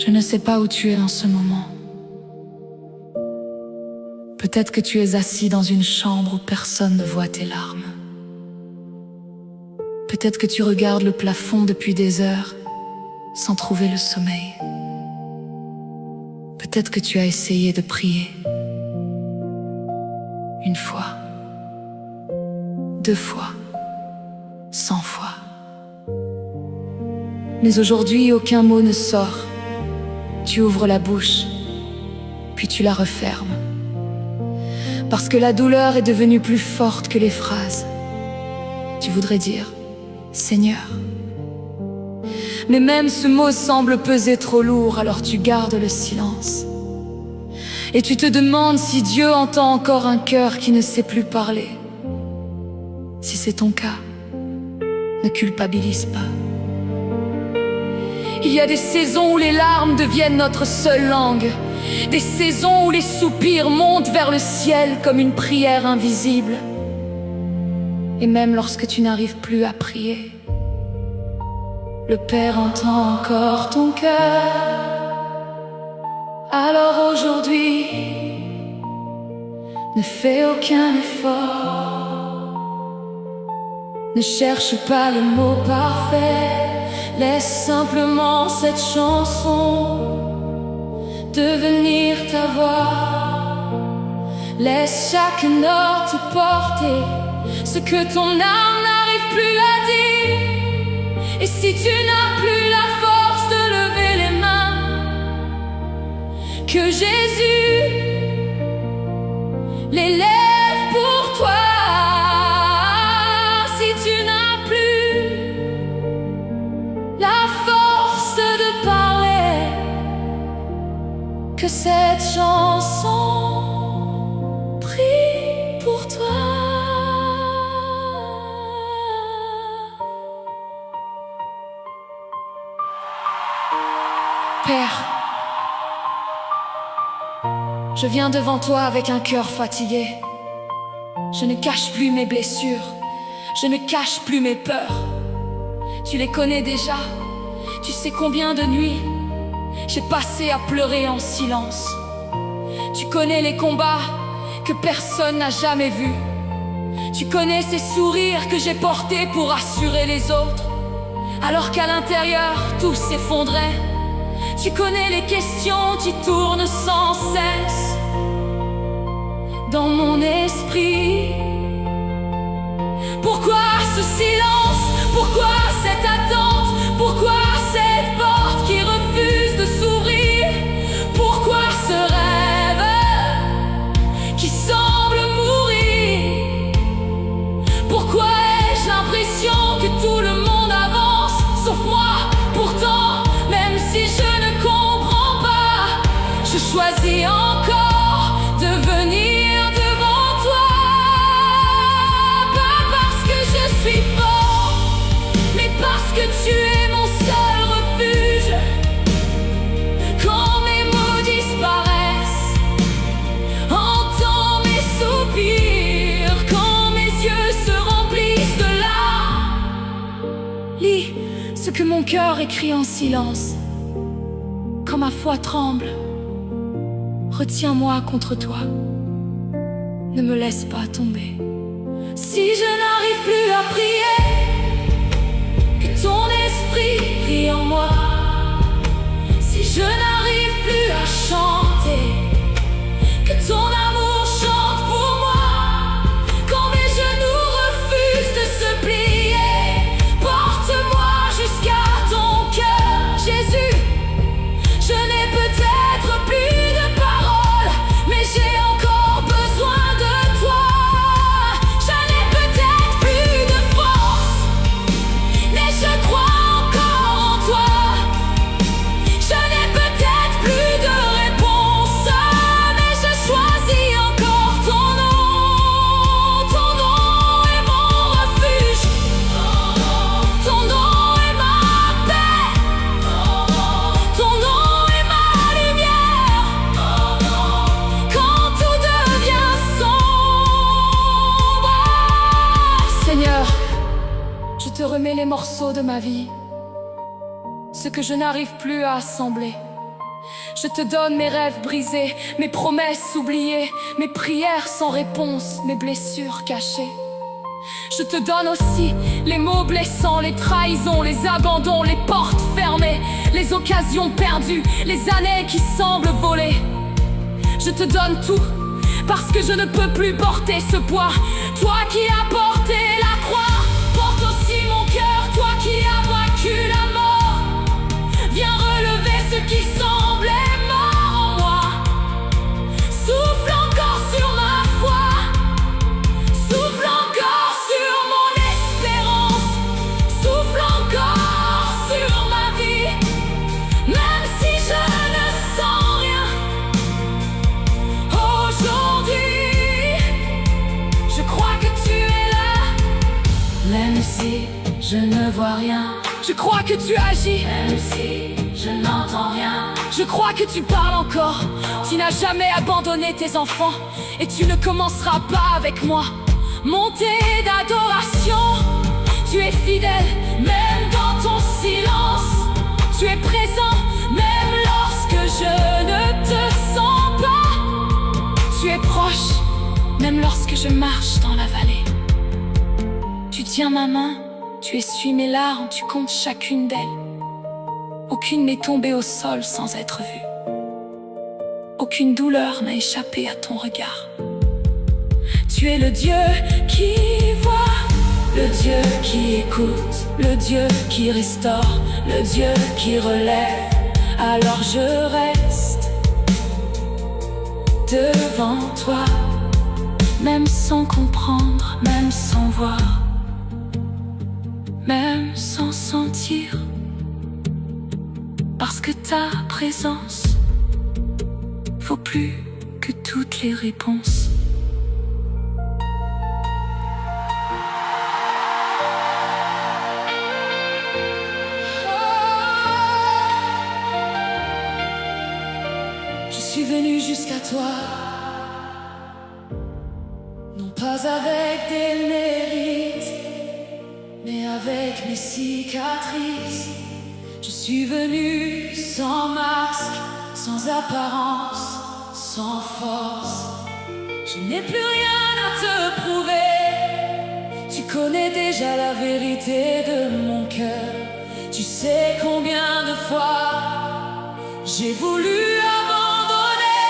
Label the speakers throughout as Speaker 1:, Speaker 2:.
Speaker 1: Je ne sais pas où tu es en ce moment. Peut-être que tu es assis dans une chambre où personne ne voit tes larmes. Peut-être que tu regardes le plafond depuis des heures sans trouver le sommeil. Peut-être que tu as essayé de prier. Une fois, 2 fois, 100 fois. Mais aujourd'hui, aucun mot ne sort. Tu ouvres la bouche, puis tu la refermes. Parce que la douleur est devenue plus forte que les phrases. Tu voudrais dire « Seigneur ». Mais même ce mot semble peser trop lourd, alors tu gardes le silence. Et tu te demandes si Dieu entend encore un cœur qui ne sait plus parler. Si c'est ton cas, ne culpabilise pas. Il y a des saisons où les larmes deviennent notre seule langue. Des saisons où les soupirs montent vers le ciel comme une prière invisible. Et même lorsque tu n'arrives plus à prier, le Père entend encore ton cœur. Alors aujourd'hui, ne fais aucun effort. Ne cherche pas le mot parfait. Laisse simplement cette chanson devenir ta voix. Laisse chaque note porter ce que ton âme n'arrive plus à dire. Et si tu n'as plus la force de lever les mains, que Jésus les lève pour toi. Si tu n'as plus la force de parler, que cette chanson prie pour toi. Père, je viens devant toi avec un cœur fatigué. Je ne cache plus mes blessures, je ne cache plus mes peurs. Tu les connais déjà, tu sais combien de nuits j'ai passé à pleurer en silence. Tu connais les combats que personne n'a jamais vus. Tu connais ces sourires que j'ai portés pour assurer les autres, alors qu'à l'intérieur tout s'effondrait. Tu connais les questions qui tournent sans cesse dans mon esprit. Pourquoi ce silence? Pourquoi cette attente? Pourquoi cette porte qui refuse de s'ouvrir? Pourquoi ce rêve qui semble mourir? Pourquoi ai-je l'impression que tout le monde avance sauf moi? Pourtant, même si je ne comprends pas, je choisis encore de venir devant toi. Pas parce que je suis fort, mais parce que tu es mon seul refuge. Quand mes mots disparaissent, entends mes soupirs. Quand mes yeux se remplissent de larmes, lis ce que mon cœur écrit en silence. Quand ma foi tremble, retiens-moi contre toi. Ne me laisse pas tomber. Si je n'arrive plus à prier, que ton esprit prie en moi. Si je n'arrive plus à chanter, que ton amour chante pour moi. Quand mes genoux refusent de se plier, porte-moi jusqu'à ton cœur, Jésus. Je n'ai peut-être plus de paroles, mais j'ai encore besoin de toi. Je n'ai peut-être plus de force, mais je crois encore en toi. Je n'ai peut-être plus de réponse, mais je choisis encore ton nom. Ton nom est mon refuge, ton nom est ma paix, ton nom est ma lumière. Quand tout devient sombre, Seigneur, je te remets les morceaux de ma vie, ce que je n'arrive plus à assembler. Je te donne mes rêves brisés, mes promesses oubliées, mes prières sans réponse, mes blessures cachées. Je te donne aussi les mots blessants, les trahisons, les abandons, les portes fermées, les occasions perdues, les années qui semblent voler. Je te donne tout, parce que je ne peux plus porter ce poids. Toi qui as porté la croix, porte aussi mon cœur. Toi qui as vaincu la mort, viens relever ce qui semblait mort en moi. Souffle encore sur ma foi, souffle encore sur mon espérance, souffle encore sur ma vie. Même si je ne sens rien aujourd'hui, je crois que tu es là. Même si je ne vois rien, je crois que tu agis. Même si je n'entends rien, je crois que tu parles encore. Tu n'as jamais abandonné tes enfants, et tu ne commenceras pas avec moi. Montée d'adoration, tu es fidèle, même dans ton silence. Tu es présent, même lorsque je ne te sens pas. Tu es proche, même lorsque je marche dans la vallée. Tu tiens ma main, tu essuies mes larmes, tu comptes chacune d'elles. Aucune n'est tombée au sol sans être vue. Aucune douleur n'a échappé à ton regard. Tu es le Dieu qui voit, le Dieu qui écoute, le Dieu qui restaure, le Dieu qui relève. Alors je reste devant toi, même sans comprendre, même sans voir, même sans sentir, parce que ta présence vaut plus que toutes les réponses. Je suis venu jusqu'à toi, non pas avec des mérites, mais avec mes cicatrices. Je suis venu sans masque, sans apparence, sans force. Je n'ai plus rien à te prouver. Tu connais déjà la vérité de mon cœur. Tu sais combien de fois j'ai voulu abandonner.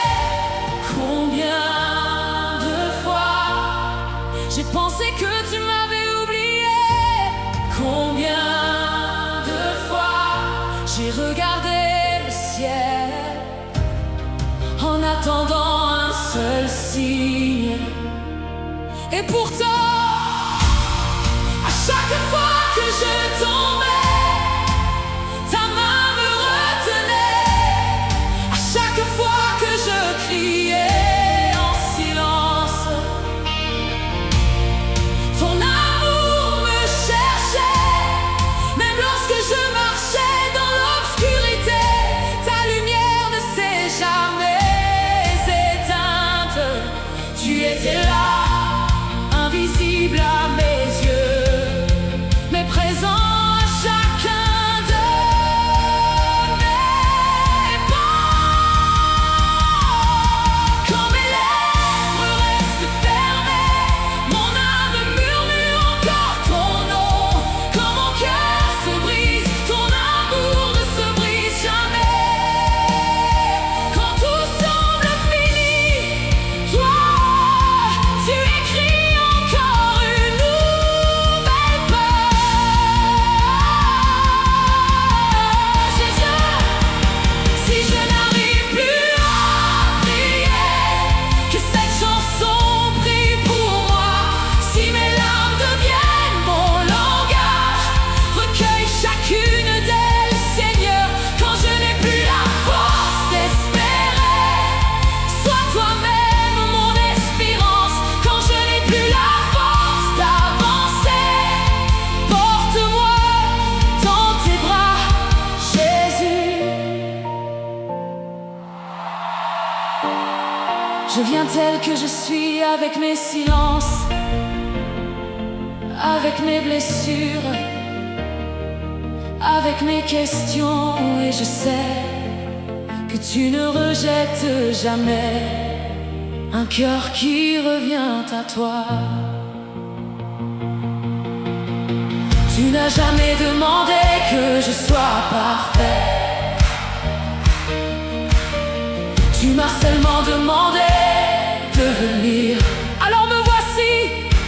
Speaker 1: Combien de fois j'ai pensé que tu m'avais oublié. Combien j'ai regardé le ciel en attendant un seul signe. Et pourtant, à chaque fois que je tombais, ta main me retenait. À chaque fois que je criais en silence, ton amour me cherchait. Même lorsque je marchais dans l'obscurité, ta lumière ne s'est jamais éteinte. Tu étais là, invisible à mes yeux, mais présent à chacun de mes pas. Quand mes lèvres restent fermées, mon âme murmure encore ton nom. Quand mon cœur se brise, ton amour ne se brise jamais. Quand tout semble fini, toi, tu écris encore une nouvelle page. Jésus, si je n'arrive plus à prier, que cette chanson prie pour moi. Si mes larmes deviennent mon langage, recueille chacune d'elles, Seigneur. Quand je n'ai plus la force d'espérer, sois toi-même mon espérance. Quand je n'ai plus la force d'avancer, porte-moi dans tes bras, Jésus. Je viens tel que je suis, avec mes silences, avec mes blessures, avec mes questions. Et je sais que tu ne rejettes jamais un cœur qui revient à toi. Tu n'as jamais demandé que je sois parfait. Tu m'as seulement demandé de venir. Alors me voici,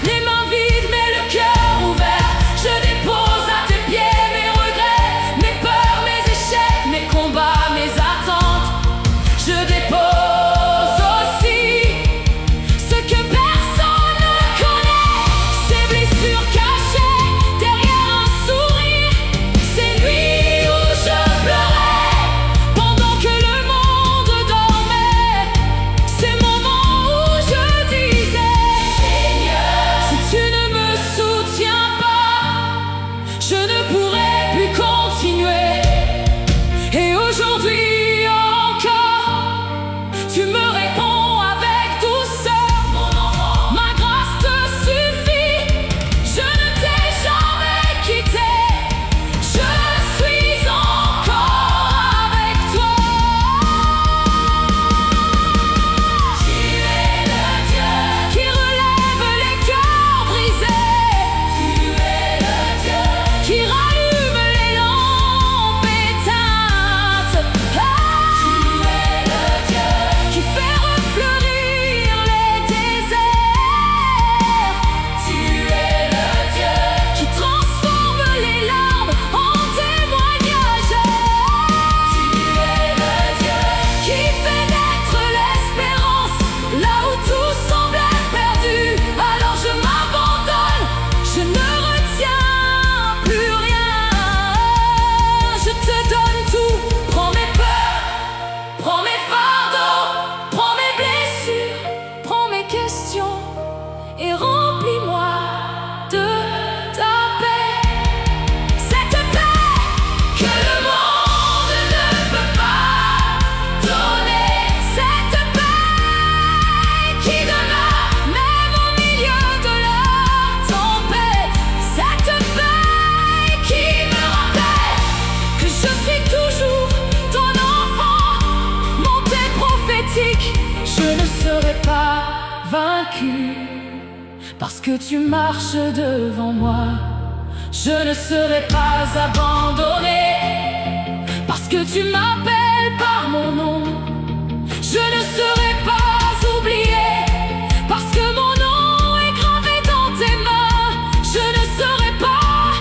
Speaker 1: les mains vides mais le cœur ouvert. Je dépose à tes pieds mes regrets, mes peurs, mes échecs, mes combats, mes attentes. Je dépose aussi ce que personne ne connaît, ces blessures cachées derrière un sourire, ces nuits où je pleurais pendant que le monde dormait, ces moments où je disais Seigneur, si tu ne me soutiens pas, je ne pourrai plus continuer. Et aujourd'hui tu me réponds avec douceur, mon enfant, ma grâce te suffit. Je ne t'ai jamais quitté, je suis encore avec toi. Tu es le Dieu qui relève les cœurs brisés. Tu es le Dieu qui rallume les lampes éteintes. Tu es le Dieu qui fait refleurir les déserts. Tu es le Dieu qui transforme les larmes en témoignages. Tu es le Dieu qui fait naître l'espérance là où tout semblait perdu. Alors je m'abandonne, je ne retiens plus rien. Je te donne tout, prends mes peurs, prends mes fardeaux, prends mes blessures, prends mes questions et remplis-moi de ta paix. Cette paix que le monde ne peut pas donner, cette paix qui demeure même au milieu de la tempête, cette paix qui me rappelle que je suis toujours ton enfant, mon thé prophétique. Je ne serai pas vaincu parce que tu marches devant moi. Je ne serai pas abandonné parce que tu m'appelles par mon nom. Je ne serai pas oublié parce que mon nom est gravé dans tes mains. Je ne serai pas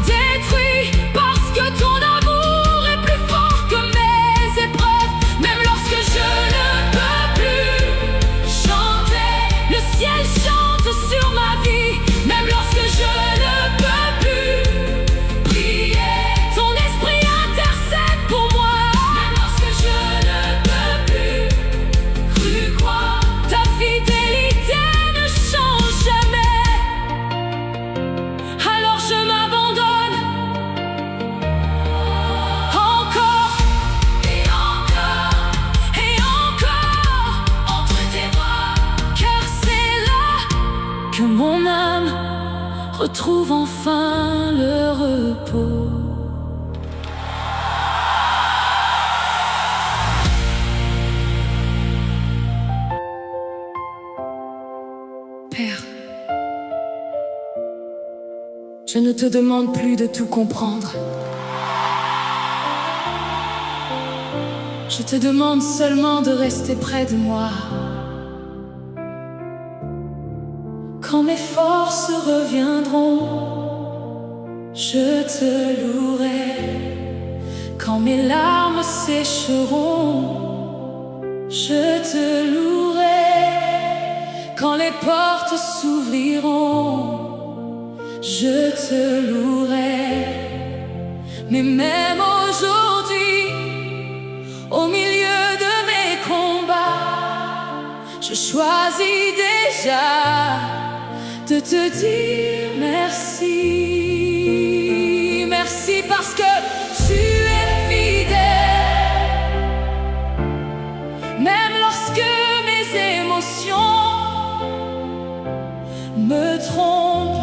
Speaker 1: détruit parce que ton amour est plus fort que mes épreuves. Même lorsque je ne peux plus chanter, le ciel chante sur ma vie. Même lorsque je ne peux plus prier, ton esprit intercède pour moi. Même lorsque je ne peux plus croire, ta fidélité ne change jamais. Alors je m'abandonne encore et encore et encore entre tes bras, car c'est là que mon âme retrouve enfin le repos. Père, je ne te demande plus de tout comprendre. Je te demande seulement de rester près de moi. Quand mes forces reviendront, je te louerai. Quand mes larmes sécheront, je te louerai. Quand les portes s'ouvriront, je te louerai. Mais même aujourd'hui, au milieu de mes combats, je choisis déjà de te dire merci. Merci parce que tu es fidèle. Même lorsque mes émotions me trompent,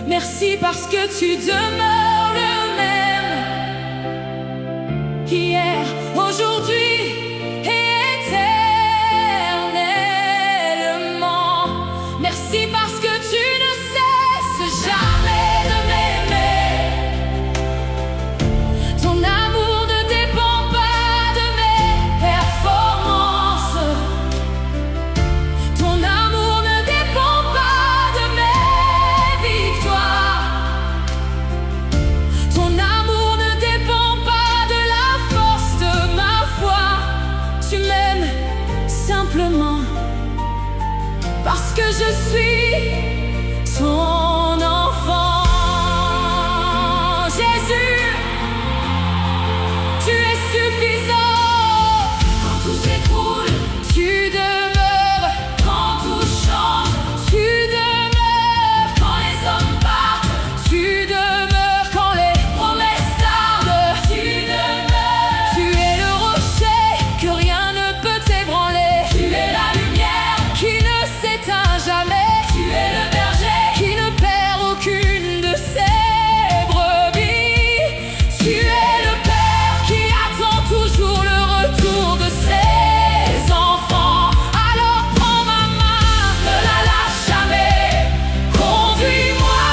Speaker 1: merci parce que tu demeures le même. Hier, aujourd'hui, je suis ton enfant. Jésus, tu es suffisant. Quand tout s'écroule, tu demeures. Quand tout change, tu demeures. Quand les hommes partent, tu demeures. Quand les promesses tardent, tu demeures. Tu es le rocher que rien ne peut t'ébranler. Tu es la lumière qui ne s'éteint jamais. Tu es le berger qui ne perd aucune de ses brebis. Tu es le père qui attend toujours le retour de ses enfants. Alors prends ma main, ne la lâche jamais. Conduis-moi,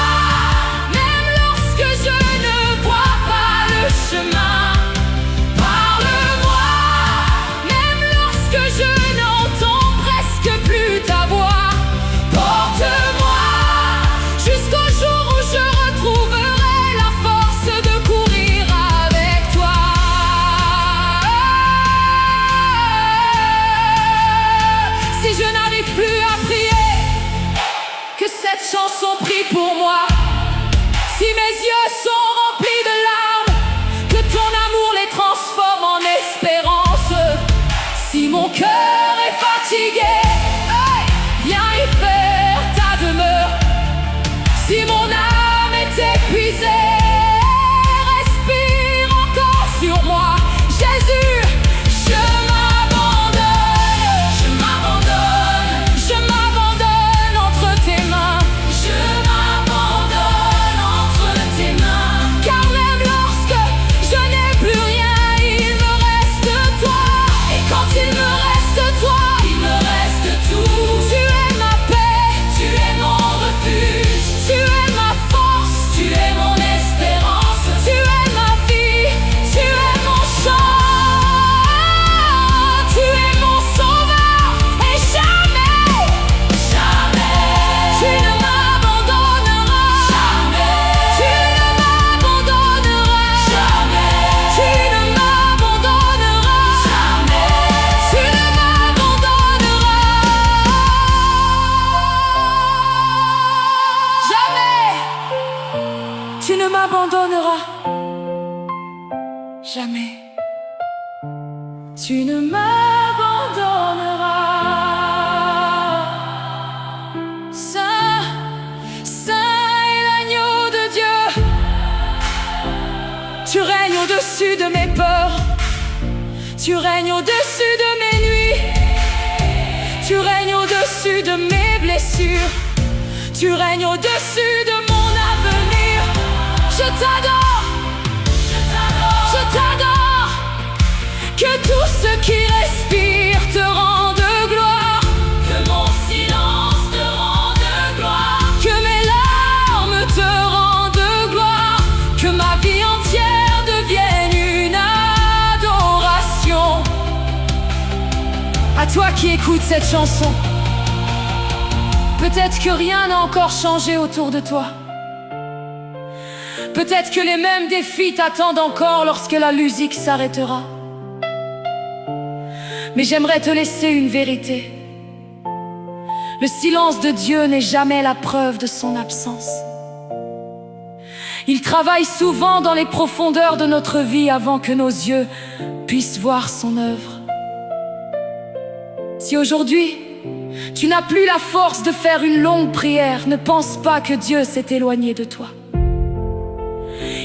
Speaker 1: même lorsque je ne vois pas le chemin. Parle-moi, même lorsque je n'entends presque plus ta voix. Porte-moi jusqu'au jour où je retrouverai la force de courir avec toi. Si je n'arrive plus à prier, que cette chanson prie pour moi. Si mes yeux sont remplis de larmes, que ton amour les transforme en espérance. Si mon cœur est fatigué, hey, viens y faire ta demeure. Si mon âme est épuisée, respire encore sur moi. Jésus, je m'abandonne, entre tes mains. Je m'abandonne entre tes mains. Car même lorsque je n'ai plus rien, il me reste toi. Et quand il me reste toi, il me reste tout. Tu es ma paix, tu es mon refuge. Tu es ma force, tu es mon espérance. Tu es ma vie, tu es mon chant. Tu es mon sauveur et jamais, jamais, tu ne m'abandonneras. Jamais, tu ne m'abandonneras. Jamais, tu ne m'abandonneras. Jamais, tu ne m'abandonneras. Jamais, tu ne m'abandonneras. Jamais, tu ne m'abandonneras. Saint, Saint est l'agneau de Dieu. Tu règnes au-dessus de mes peurs. Tu règnes au-dessus de mes nuits. Tu règnes au-dessus de mes blessures. Tu règnes au-dessus de mon avenir. Je t'adore, je t'adore. Que tout ce qui respire te rende gloire. Que mon silence te rende gloire. Que mes larmes te rendent gloire. Que ma vie entière devienne une adoration. À toi qui écoutes cette chanson, peut-être que rien n'a encore changé autour de toi. Peut-être que les mêmes défis t'attendent encore lorsque la musique s'arrêtera. Mais j'aimerais te laisser une vérité. Le silence de Dieu n'est jamais la preuve de son absence. Il travaille souvent dans les profondeurs de notre vie avant que nos yeux puissent voir son œuvre. Si aujourd'hui, tu n'as plus la force de faire une longue prière, ne pense pas que Dieu s'est éloigné de toi.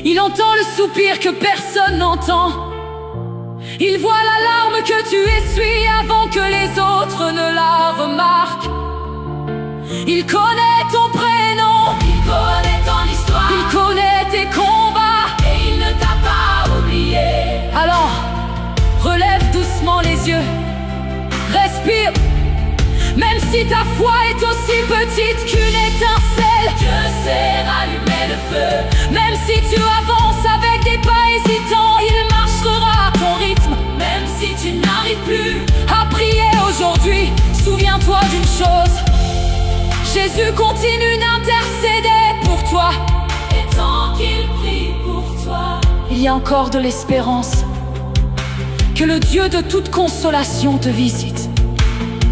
Speaker 1: Il entend le soupir que personne n'entend. Il voit la larme que tu essuies avant que les autres ne la remarquent. Il connaît ton prénom, il connaît ton histoire, il connaît tes combats et il ne t'a pas oublié. Alors, relève doucement les yeux, respire. Même si ta foi est aussi petite qu'une étincelle, Dieu sait rallumer le feu. Même si tu avances avec des pas hésitants, il marchera à ton rythme. Même si tu n'arrives plus à prier aujourd'hui, souviens-toi d'une chose: Jésus continue d'intercéder pour toi. Et tant qu'il prie pour toi, il y a encore de l'espérance. Que le Dieu de toute consolation te visite,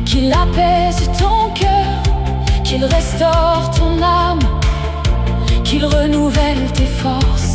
Speaker 1: qu'il apaise ton cœur, qu'il restaure ton âme, qu'il renouvelle tes forces.